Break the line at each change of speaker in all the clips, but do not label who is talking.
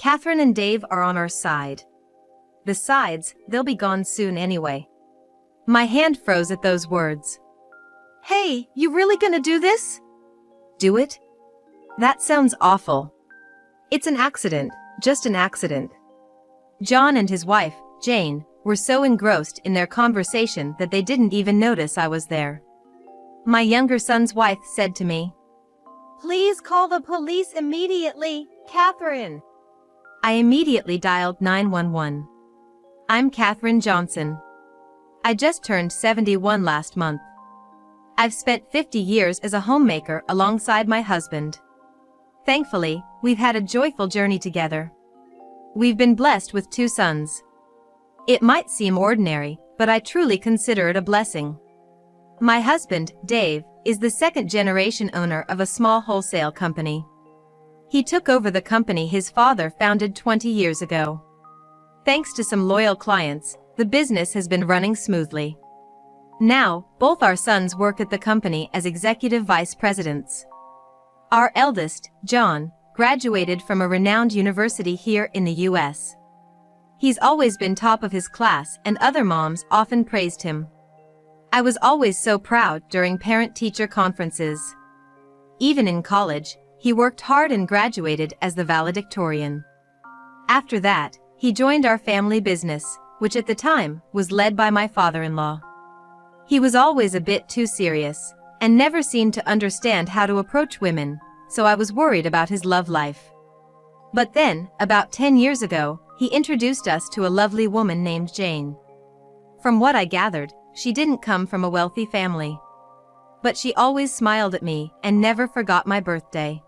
Catherine and Dave are on our side. Besides, they'll be gone soon anyway. My hand froze at those words. Hey, you really gonna do this? Do it? That sounds awful. It's an accident, just an accident. John and his wife, Jane, were so engrossed in their conversation that they didn't even notice I was there. My younger son's wife said to me, "Please call the police immediately, Catherine." I immediately dialed 911. I'm Catherine Johnson. I just turned 71 last month. I've spent 50 years as a homemaker alongside my husband. Thankfully, we've had a joyful journey together. We've been blessed with 2 sons. It might seem ordinary, but I truly consider it a blessing. My husband, Dave, is the second-generation owner of a small wholesale company. He took over the company his father founded 20 years ago. Thanks to some loyal clients, the business has been running smoothly. Now, both our sons work at the company as executive vice presidents. Our eldest, John, graduated from a renowned university here in the US. He's always been top of his class and other moms often praised him. I was always so proud during parent-teacher conferences. Even in college, he worked hard and graduated as the valedictorian. After that, he joined our family business, which at the time was led by my father-in-law. He was always a bit too serious, and never seemed to understand how to approach women, so I was worried about his love life. But then, about 10 years ago, he introduced us to a lovely woman named Jane. From what I gathered, she didn't come from a wealthy family. But she always smiled at me and never forgot my birthday.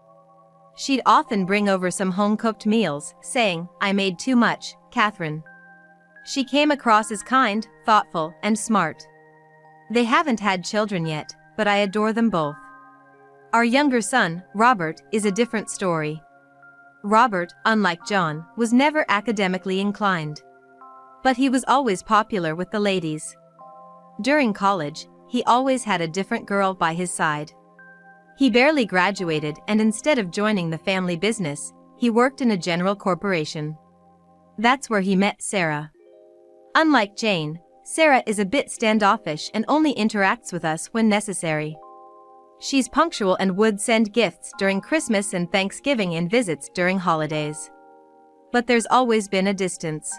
She'd often bring over some home-cooked meals, saying, "I made too much, Catherine." She came across as kind, thoughtful, and smart. They haven't had children yet, but I adore them both. Our younger son, Robert, is a different story. Robert, unlike John, was never academically inclined. But he was always popular with the ladies. During college, he always had a different girl by his side. He barely graduated, and instead of joining the family business, he worked in a general corporation. That's where he met Sarah. Unlike Jane, Sarah is a bit standoffish and only interacts with us when necessary. She's punctual and would send gifts during Christmas and Thanksgiving and visits during holidays. But there's always been a distance.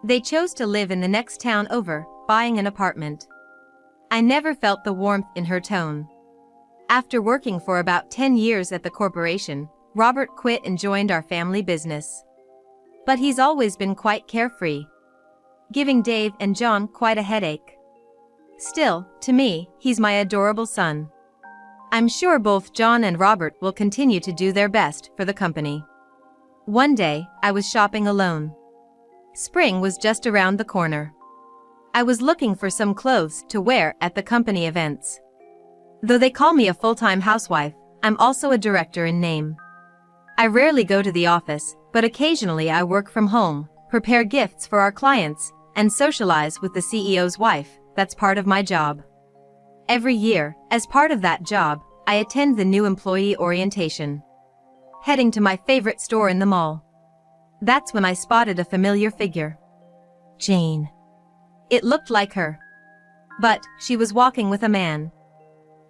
They chose to live in the next town over, buying an apartment. I never felt the warmth in her tone. After working for about 10 years at the corporation, Robert quit and joined our family business. But he's always been quite carefree, giving Dave and John quite a headache. Still, to me, he's my adorable son. I'm sure both John and Robert will continue to do their best for the company. One day, I was shopping alone. Spring was just around the corner. I was looking for some clothes to wear at the company events. Though they call me a full-time housewife, I'm also a director in name. I rarely go to the office, but occasionally I work from home, prepare gifts for our clients, and socialize with the CEO's wife. That's part of my job. Every year, as part of that job, I attend the new employee orientation. Heading to my favorite store in the mall. That's when I spotted a familiar figure. Jane. It looked like her. But she was walking with a man.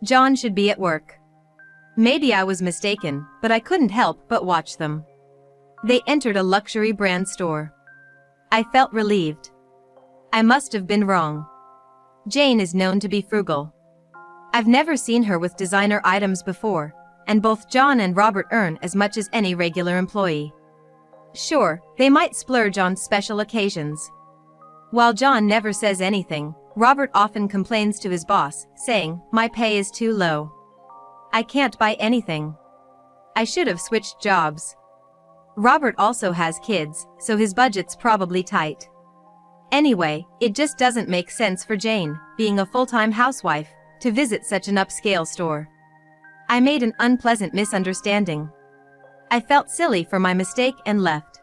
John should be at work. Maybe I was mistaken, but I couldn't help but watch them. They entered a luxury brand store. I felt relieved. I must have been wrong. Jane is known to be frugal. I've never seen her with designer items before, and both John and Robert earn as much as any regular employee. Sure, they might splurge on special occasions. While John never says anything, Robert often complains to his boss, saying, "My pay is too low. I can't buy anything. I should have switched jobs." Robert also has kids, so his budget's probably tight. Anyway, it just doesn't make sense for Jane, being a full-time housewife, to visit such an upscale store. I made an unpleasant misunderstanding. I felt silly for my mistake and left.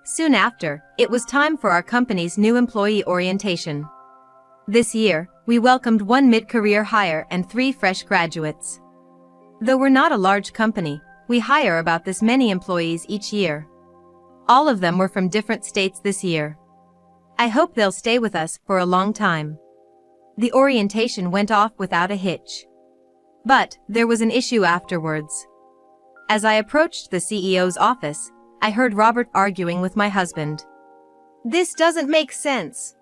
Soon after, it was time for our company's new employee orientation. This year, we welcomed 1 mid-career hire and 3 fresh graduates. Though we're not a large company, we hire about this many employees each year. All of them were from different states this year. I hope they'll stay with us for a long time. The orientation went off without a hitch. But there was an issue afterwards. As I approached the CEO's office, I heard Robert arguing with my husband. "This doesn't make sense.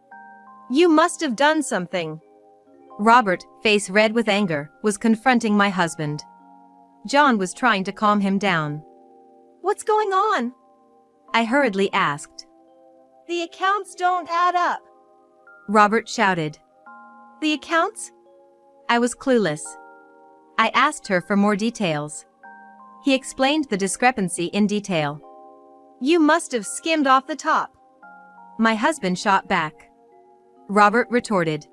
You must have done something." Robert, face red with anger, was confronting my husband. John was trying to calm him down. "What's going on?" I hurriedly asked. "The accounts don't add up," Robert shouted. "The accounts?" I was clueless. I asked her for more details. He explained the discrepancy in detail. "You must have skimmed off the top," my husband shot back. Robert retorted.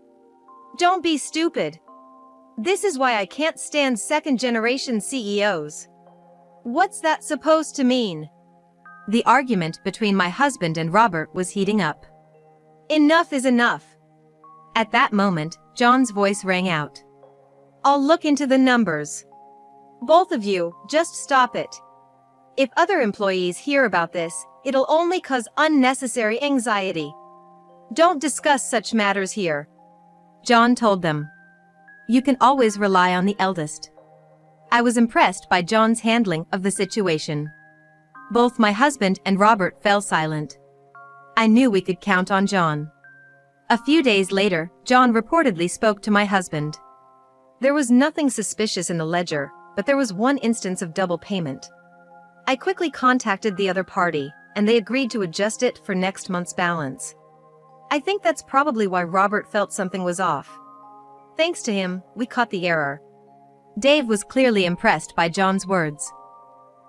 "Don't be stupid. This is why I can't stand second-generation CEOs. What's that supposed to mean?" The argument between my husband and Robert was heating up. "Enough is enough." At that moment, John's voice rang out. "I'll look into the numbers. Both of you, just stop it. If other employees hear about this, it'll only cause unnecessary anxiety. Don't discuss such matters here," John told them. "You can always rely on the eldest." I was impressed by John's handling of the situation. Both my husband and Robert fell silent. I knew we could count on John. A few days later, John reportedly spoke to my husband. There was nothing suspicious in the ledger, but there was one instance of double payment. I quickly contacted the other party, and they agreed to adjust it for next month's balance. I think that's probably why Robert felt something was off. Thanks to him, we caught the error. Dave was clearly impressed by John's words.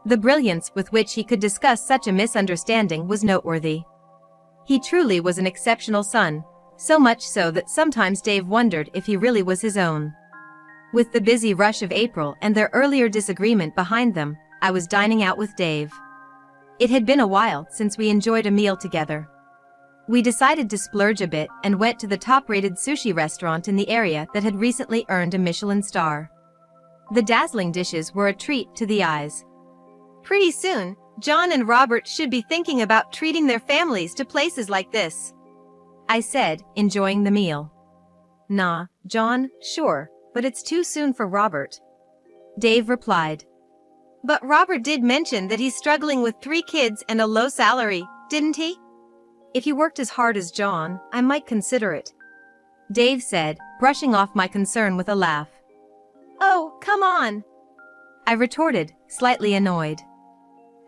The brilliance with which he could discuss such a misunderstanding was noteworthy. He truly was an exceptional son, so much so that sometimes Dave wondered if he really was his own. With the busy rush of April and their earlier disagreement behind them, I was dining out with Dave. It had been a while since we enjoyed a meal together. We decided to splurge a bit and went to the top-rated sushi restaurant in the area that had recently earned a Michelin star. The dazzling dishes were a treat to the eyes. Pretty soon, John and Robert should be thinking about treating their families to places like this, I said, enjoying the meal. Nah, John, sure, but it's too soon for Robert, Dave replied. But Robert did mention that he's struggling with 3 kids and a low salary, didn't he? If you worked as hard as John, I might consider it, Dave said, brushing off my concern with a laugh. Oh, come on, I retorted, slightly annoyed.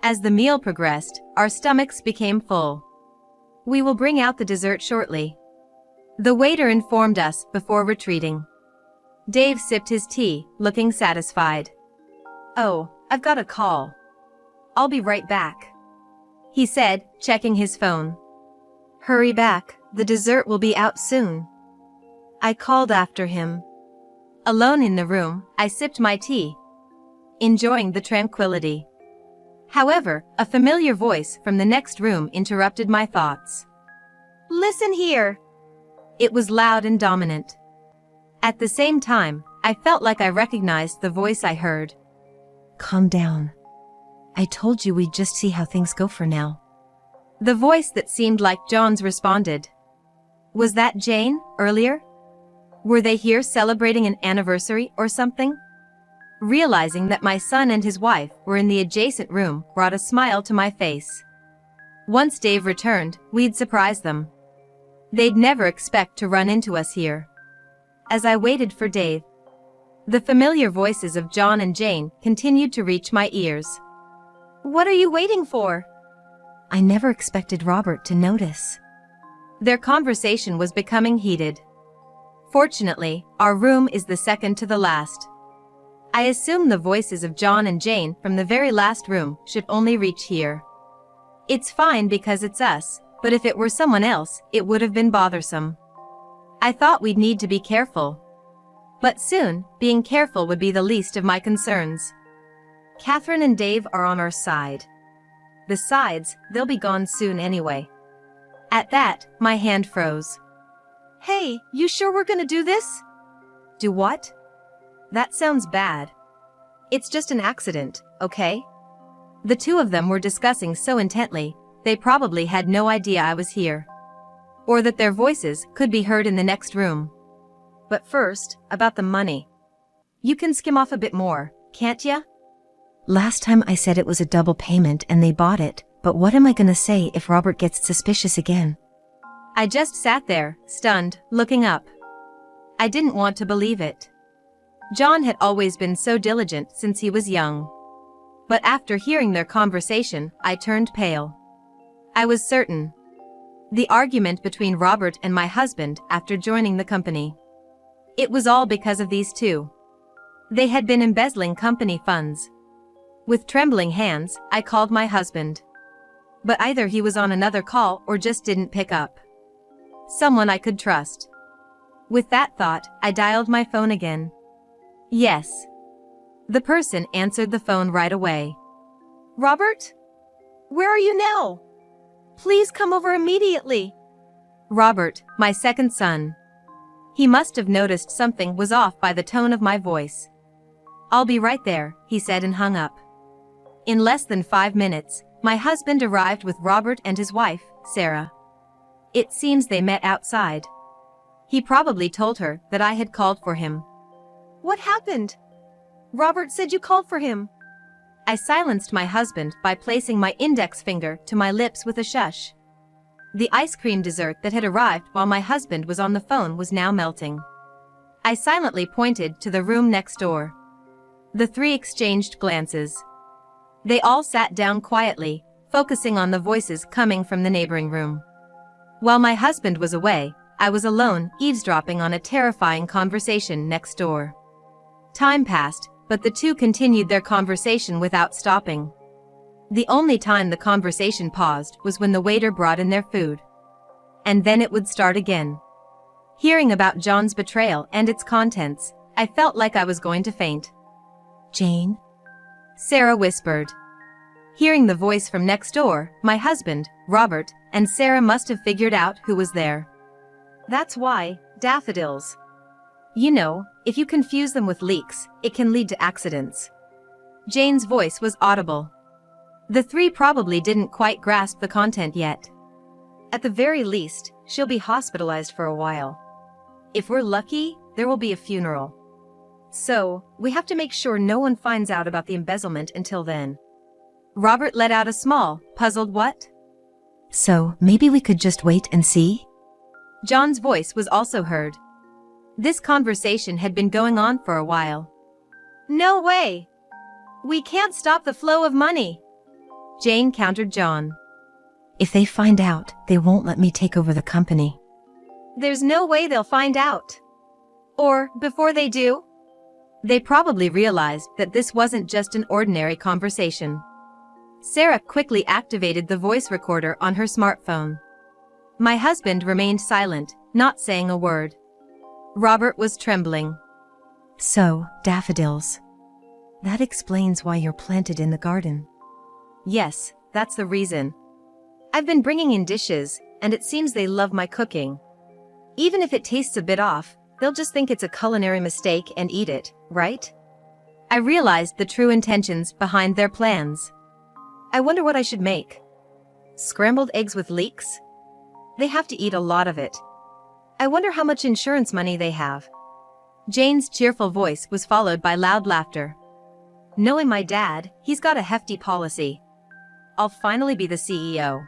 As the meal progressed, our stomachs became full. We will bring out the dessert shortly, the waiter informed us before retreating. Dave sipped his tea, looking satisfied. Oh, I've got a call. I'll be right back, he said, checking his phone. Hurry back, the dessert will be out soon, I called after him. Alone in the room, I sipped my tea, enjoying the tranquility. However, a familiar voice from the next room interrupted my thoughts. Listen here. It was loud and dominant. At the same time, I felt like I recognized the voice I heard. Calm down. I told you we'd just see how things go for now. The voice that seemed like John's responded. Was that Jane, earlier? Were they here celebrating an anniversary or something? Realizing that my son and his wife were in the adjacent room brought a smile to my face. Once Dave returned, we'd surprise them. They'd never expect to run into us here. As I waited for Dave, the familiar voices of John and Jane continued to reach my ears. What are you waiting for? I never expected Robert to notice. Their conversation was becoming heated. Fortunately, our room is the second to the last. I assume the voices of John and Jane from the very last room should only reach here. It's fine because it's us, but if it were someone else, it would have been bothersome. I thought we'd need to be careful. But soon, being careful would be the least of my concerns. Catherine and Dave are on our side. Besides, they'll be gone soon anyway. At that, my hand froze. Hey, you sure we're gonna do this? Do what? That sounds bad. It's just an accident, okay? The two of them were discussing so intently, they probably had no idea I was here. Or that their voices could be heard in the next room. But first, about the money. You can skim off a bit more, can't ya?
Last time I said it was a double payment and they bought it, but what am I gonna say if Robert gets suspicious again?
I just sat there, stunned, looking up. I didn't want to believe it. John had always been so diligent since he was young. But after hearing their conversation, I turned pale. I was certain. The argument between Robert and my husband after joining the company. It was all because of these two. They had been embezzling company funds. With trembling hands, I called my husband. But either he was on another call or just didn't pick up. Someone I could trust. With that thought, I dialed my phone again. Yes. The person answered the phone right away.
Robert? Where are you now? Please come over immediately.
Robert, my second son. He must have noticed something was off by the tone of my voice. I'll be right there, he said and hung up. In less than 5 minutes, my husband arrived with Robert and his wife, Sarah. It seems they met outside. He probably told her that I had called for him.
What happened? Robert said you called for him.
I silenced my husband by placing my index finger to my lips with a shush. The ice cream dessert that had arrived while my husband was on the phone was now melting. I silently pointed to the room next door. The three exchanged glances. They all sat down quietly, focusing on the voices coming from the neighboring room. While my husband was away, I was alone, eavesdropping on a terrifying conversation next door. Time passed, but the two continued their conversation without stopping. The only time the conversation paused was when the waiter brought in their food. And then it would start again. Hearing about John's betrayal and its contents, I felt like I was going to faint.
Jane?
Sarah whispered. Hearing the voice from next door, my husband, Robert, and Sarah must have figured out who was there. That's why, daffodils. You know, if you confuse them with leeks, it can lead to accidents. Jane's voice was audible. The three probably didn't quite grasp the content yet. At the very least, she'll be hospitalized for a while. If we're lucky, there will be a funeral. So, we have to make sure no one finds out about the embezzlement until then. Robert let out a small, puzzled what?
So, maybe we could just wait and see?
John's voice was also heard. This conversation had been going on for a while.
No way! We can't stop the flow of money.
Jane countered John.
If they find out, they won't let me take over the company.
There's no way they'll find out. Or, before they do?
They probably realized that this wasn't just an ordinary conversation. Sarah quickly activated the voice recorder on her smartphone. My husband remained silent, not saying a word. Robert was trembling.
So, daffodils. That explains why you're planted in the garden.
Yes, that's the reason. I've been bringing in dishes, and it seems they love my cooking. Even if it tastes a bit off, they'll just think it's a culinary mistake and eat it, right? I realized the true intentions behind their plans. I wonder what I should make. Scrambled eggs with leeks? They have to eat a lot of it. I wonder how much insurance money they have. Jane's cheerful voice was followed by loud laughter. Knowing my dad, he's got a hefty policy. I'll finally be the CEO.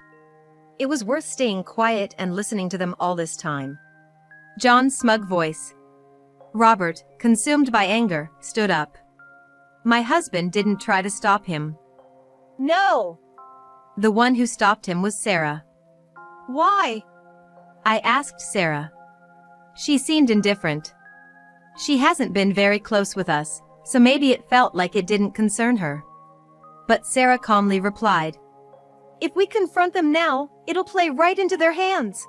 It was worth staying quiet and listening to them all this time. John's smug voice. Robert, consumed by anger, stood up. My husband didn't try to stop him.
No!
The one who stopped him was Sarah.
Why?
I asked Sarah. She seemed indifferent. She hasn't been very close with us, so maybe it felt like it didn't concern her. But Sarah calmly replied,
If we confront them now, it'll play right into their hands.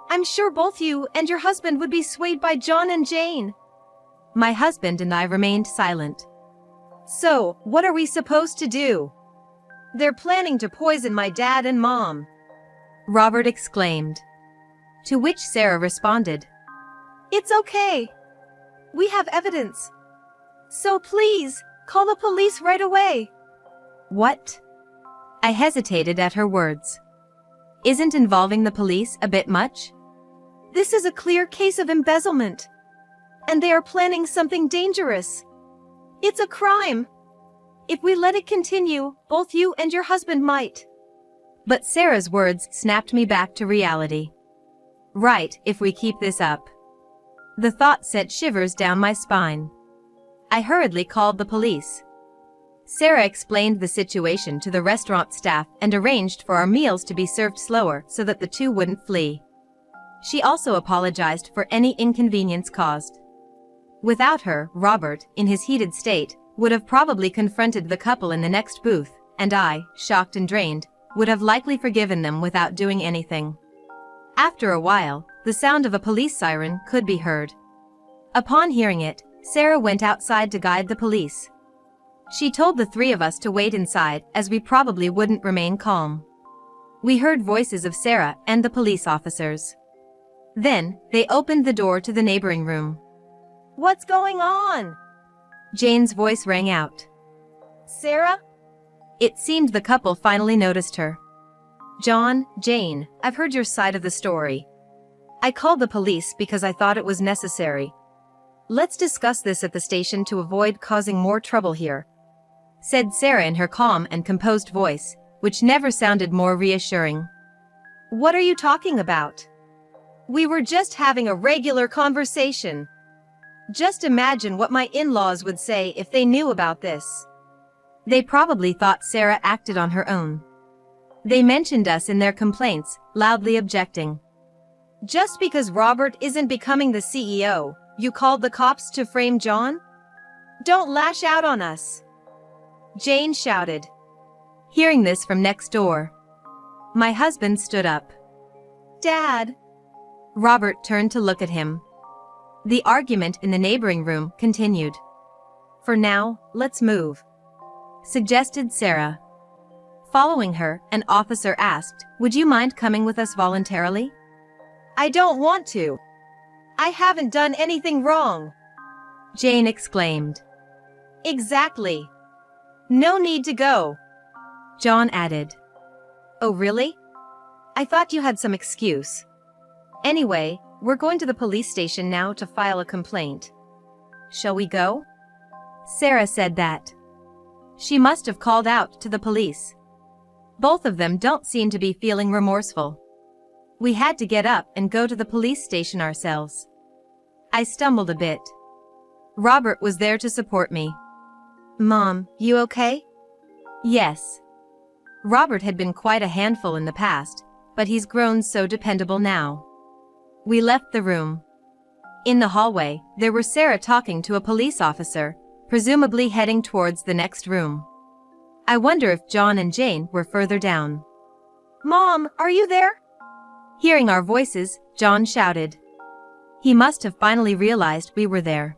I'm sure both you and your husband would be swayed by John and Jane.
My husband and I remained silent.
So, what are we supposed to do? They're planning to poison my dad and mom.
Robert exclaimed. To which Sarah responded,
It's okay. We have evidence. So please, call the police right away.
What? I hesitated at her words. Isn't involving the police a bit much?
This is a clear case of embezzlement. And they are planning something dangerous. It's a crime. If we let it continue, both you and your husband might.
But Sarah's words snapped me back to reality. Right, if we keep this up. The thought sent shivers down my spine. I hurriedly called the police. Sarah explained the situation to the restaurant staff and arranged for our meals to be served slower so that the two wouldn't flee. She also apologized for any inconvenience caused. Without her, Robert, in his heated state, would have probably confronted the couple in the next booth, and I, shocked and drained, would have likely forgiven them without doing anything. After a while, the sound of a police siren could be heard. Upon hearing it, Sarah went outside to guide the police. She told the three of us to wait inside as we probably wouldn't remain calm. We heard voices of Sarah and the police officers. Then, they opened the door to the neighboring room.
What's going on?
Jane's voice rang out.
Sarah?
It seemed the couple finally noticed her. John, Jane, I've heard your side of the story. I called the police because I thought it was necessary. Let's discuss this at the station to avoid causing more trouble here, said Sarah in her calm and composed voice, which never sounded more reassuring.
What are you talking about? We were just having a regular conversation. Just imagine what my in-laws would say if they knew about this.
They probably thought Sarah acted on her own. They mentioned us in their complaints, loudly objecting.
Just because Robert isn't becoming the CEO, you called the cops to frame John? Don't lash out on us, Jane shouted.
Hearing this from next door, my husband stood up.
Dad.
Robert turned to look at him. The argument in the neighboring room continued. For now, let's move, suggested Sarah. Following her, an officer asked, would you mind coming with us voluntarily?
I don't want to. I haven't done anything wrong,
Jane exclaimed.
Exactly. No need to go,
John added.
Oh really? I thought you had some excuse. Anyway, we're going to the police station now to file a complaint. Shall we go?
Sarah said that. She must have called out to the police. Both of them don't seem to be feeling remorseful. We had to get up and go to the police station ourselves. I stumbled a bit. Robert was there to support me.
Mom, you okay?
Yes. Robert had been quite a handful in the past, but he's grown so dependable now. We left the room. In the hallway, there were Sarah talking to a police officer, presumably heading towards the next room. I wonder if John and Jane were further down.
Mom, are you there?
Hearing our voices, John shouted. He must have finally realized we were there.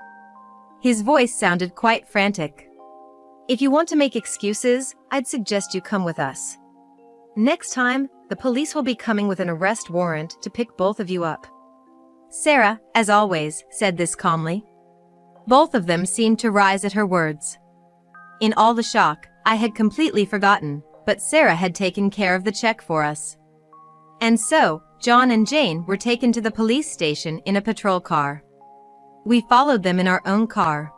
His voice sounded quite frantic.
If you want to make excuses, I'd suggest you come with us. Next time, the police will be coming with an arrest warrant to pick both of you up.
Sarah, as always, said this calmly. Both of them seemed to rise at her words. In all the shock, I had completely forgotten, but Sarah had taken care of the check for us. And so, John and Jane were taken to the police station in a patrol car. We followed them in our own car.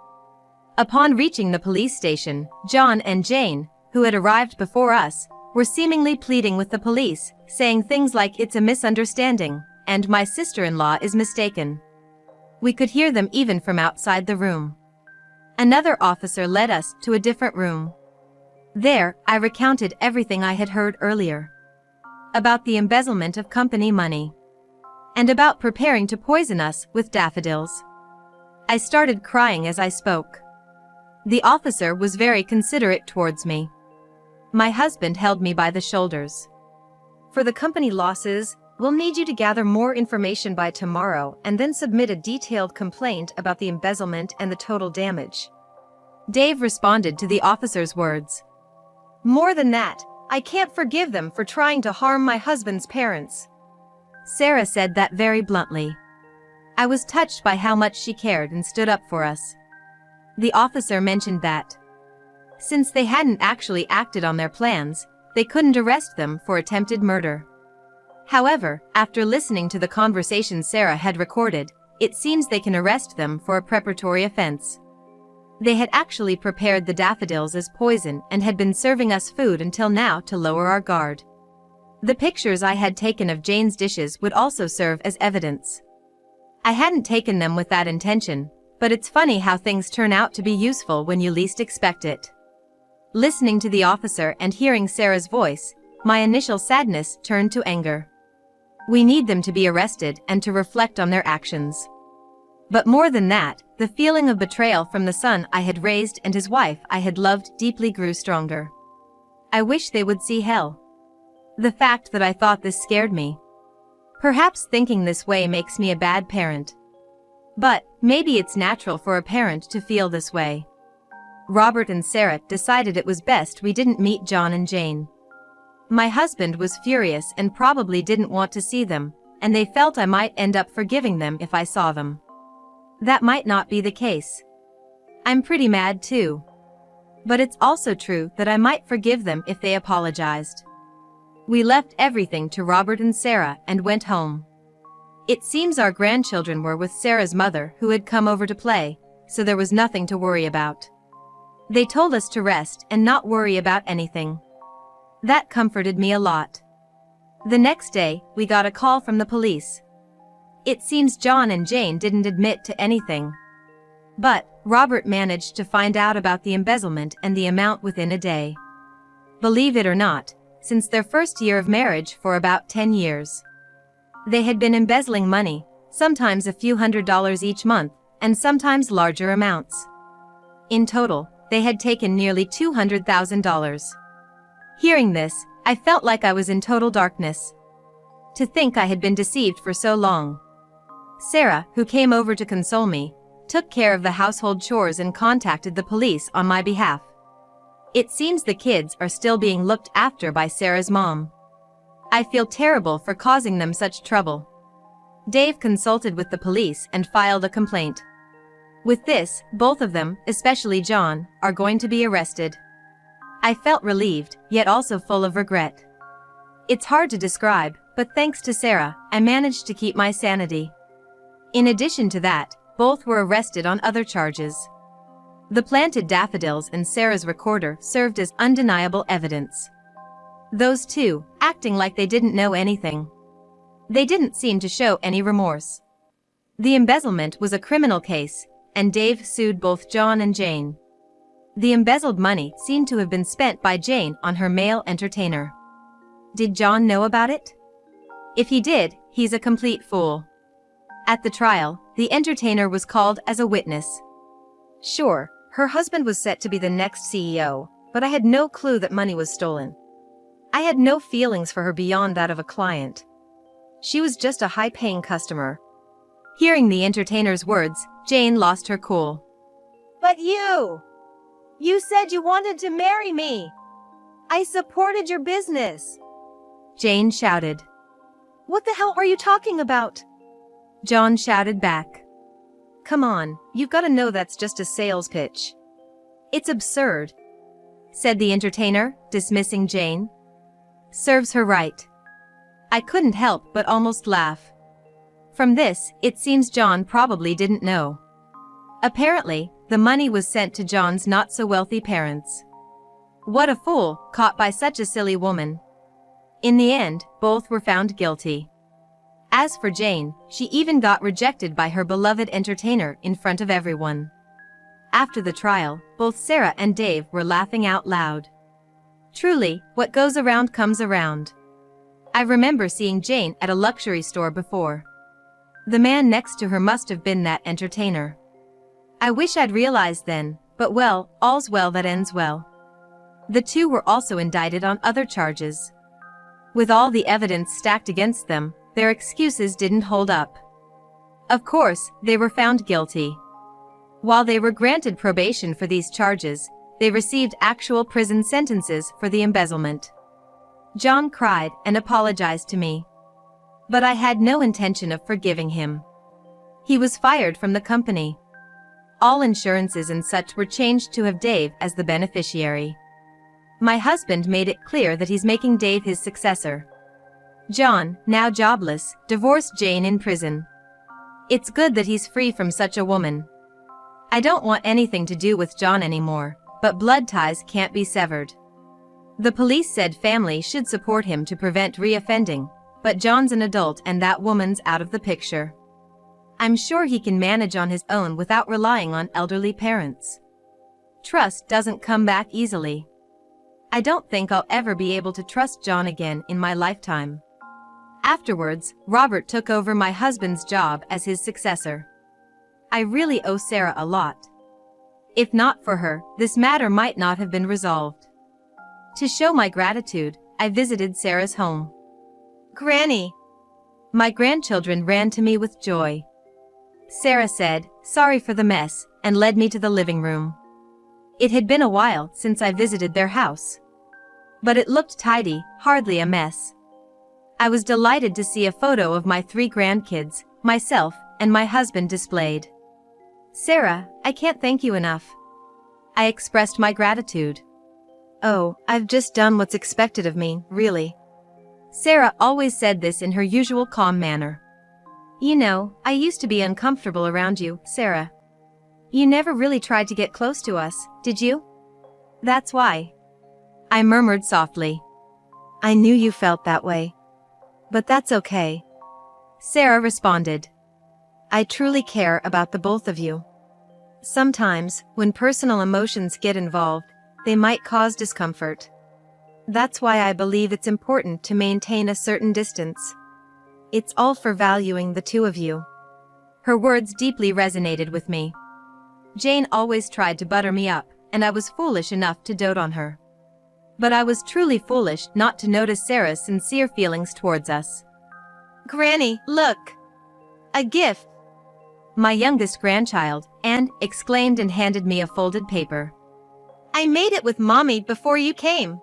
Upon reaching the police station, John and Jane, who had arrived before us, were seemingly pleading with the police, saying things like it's a misunderstanding, and my sister-in-law is mistaken. We could hear them even from outside the room. Another officer led us to a different room. There, I recounted everything I had heard earlier. About the embezzlement of company money. And about preparing to poison us with daffodils. I started crying as I spoke. The officer was very considerate towards me. My husband held me by the shoulders.
For the company losses, we'll need you to gather more information by tomorrow and then submit a detailed complaint about the embezzlement and the total damage.
Dave responded to the officer's words.
More than that, I can't forgive them for trying to harm my husband's parents.
Sarah said that very bluntly. I was touched by how much she cared and stood up for us. The officer mentioned that, since they hadn't actually acted on their plans, they couldn't arrest them for attempted murder. However, after listening to the conversation Sarah had recorded, it seems they can arrest them for a preparatory offense. They had actually prepared the daffodils as poison and had been serving us food until now to lower our guard. The pictures I had taken of Jane's dishes would also serve as evidence. I hadn't taken them with that intention, but it's funny how things turn out to be useful when you least expect it. Listening to the officer and hearing Sarah's voice, my initial sadness turned to anger. We need them to be arrested and to reflect on their actions. But more than that, the feeling of betrayal from the son I had raised and his wife I had loved deeply grew stronger. I wish they would see hell. The fact that I thought this scared me. Perhaps thinking this way makes me a bad parent. But maybe it's natural for a parent to feel this way. Robert and Sarah decided it was best we didn't meet John and Jane. My husband was furious and probably didn't want to see them, and they felt I might end up forgiving them if I saw them. That might not be the case. I'm pretty mad too. But it's also true that I might forgive them if they apologized. We left everything to Robert and Sarah and went home. It seems our grandchildren were with Sarah's mother who had come over to play, so there was nothing to worry about. They told us to rest and not worry about anything. That comforted me a lot. The next day, we got a call from the police. It seems John and Jane didn't admit to anything. But Robert managed to find out about the embezzlement and the amount within a day. Believe it or not, since their first year of marriage for about 10 years. They had been embezzling money, sometimes a few $100s each month, and sometimes larger amounts. In total, they had taken nearly $200,000. Hearing this, I felt like I was in total darkness. To think I had been deceived for so long. Sarah, who came over to console me, took care of the household chores and contacted the police on my behalf. It seems the kids are still being looked after by Sarah's mom. I feel terrible for causing them such trouble. Dave consulted with the police and filed a complaint. With this, both of them, especially John, are going to be arrested. I felt relieved, yet also full of regret. It's hard to describe, but thanks to Sarah, I managed to keep my sanity. In addition to that, both were arrested on other charges. The planted daffodils and Sarah's recorder served as undeniable evidence. Those two, acting like they didn't know anything. They didn't seem to show any remorse. The embezzlement was a criminal case, and Dave sued both John and Jane. The embezzled money seemed to have been spent by Jane on her male entertainer. Did John know about it? If he did, he's a complete fool. At the trial, the entertainer was called as a witness.
Sure, her husband was set to be the next CEO, but I had no clue that money was stolen. I had no feelings for her beyond that of a client. She was just a high-paying customer.
Hearing the entertainer's words, Jane lost her cool.
But you said you wanted to marry me. I supported your business.
Jane shouted.
What the hell are you talking about?
John shouted back.
Come on, you've got to know that's just a sales pitch.
It's absurd, said the entertainer, dismissing Jane. Serves her right. I couldn't help but almost laugh. From this, it seems John probably didn't know. Apparently, the money was sent to John's not-so-wealthy parents. What a fool, caught by such a silly woman. In the end, both were found guilty. As for Jane, she even got rejected by her beloved entertainer in front of everyone. After the trial, both Sarah and Dave were laughing out loud. Truly, what goes around comes around. I remember seeing Jane at a luxury store before. The man next to her must have been that entertainer. I wish I'd realized then, but well, all's well that ends well. The two were also indicted on other charges. With all the evidence stacked against them, their excuses didn't hold up. Of course, they were found guilty. While they were granted probation for these charges, they received actual prison sentences for the embezzlement. John cried and apologized to me. But I had no intention of forgiving him. He was fired from the company. All insurances and such were changed to have Dave as the beneficiary. My husband made it clear that he's making Dave his successor.
John, now jobless, divorced Jane in prison. It's good that he's free from such a woman. I don't want anything to do with John anymore, but blood ties can't be severed. The police said family should support him to prevent reoffending, but John's an adult and that woman's out of the picture. I'm sure he can manage on his own without relying on elderly parents. Trust doesn't come back easily. I don't think I'll ever be able to trust John again in my lifetime. Afterwards, Robert took over my husband's job as his successor. I really owe Sarah a lot. If not for her, this matter might not have been resolved. To show my gratitude, I visited Sarah's home. Granny! My grandchildren ran to me with joy. Sarah said, "Sorry for the mess," and led me to the living room. It had been a while since I visited their house. But it looked tidy, hardly a mess. I was delighted to see a photo of my 3 grandkids, myself, and my husband displayed. "Sarah, I can't thank you enough." I expressed my gratitude. "Oh, I've just done what's expected of me, really." Sarah always said this in her usual calm manner. "You know, I used to be uncomfortable around you, Sarah. You never really tried to get close to us, did you?" "That's why," I murmured softly.
"I knew you felt that way. But that's okay,"
Sarah responded.
"I truly care about the both of you. Sometimes, when personal emotions get involved, they might cause discomfort. That's why I believe it's important to maintain a certain distance. It's all for valuing the two of you."
Her words deeply resonated with me. Jane always tried to butter me up, and I was foolish enough to dote on her. But I was truly foolish not to notice Sarah's sincere feelings towards us. "Granny, look! A gift!" My youngest grandchild, Anne, exclaimed and handed me a folded paper. "I made it with Mommy before you came.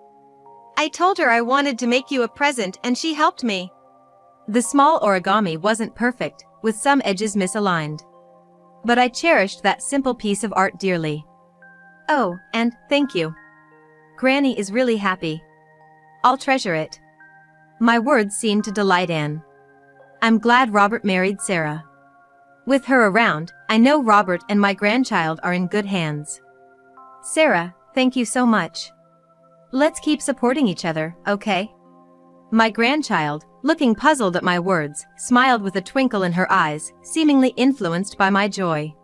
I told her I wanted to make you a present and she helped me." The small origami wasn't perfect, with some edges misaligned. But I cherished that simple piece of art dearly. "Oh, and thank you. Granny is really happy. I'll treasure it." My words seemed to delight Anne. I'm glad Robert married Sarah. With her around, I know Robert and my grandchild are in good hands. "Sarah, thank you so much. Let's keep supporting each other, okay?" My grandchild, looking puzzled at my words, smiled with a twinkle in her eyes, seemingly influenced by my joy.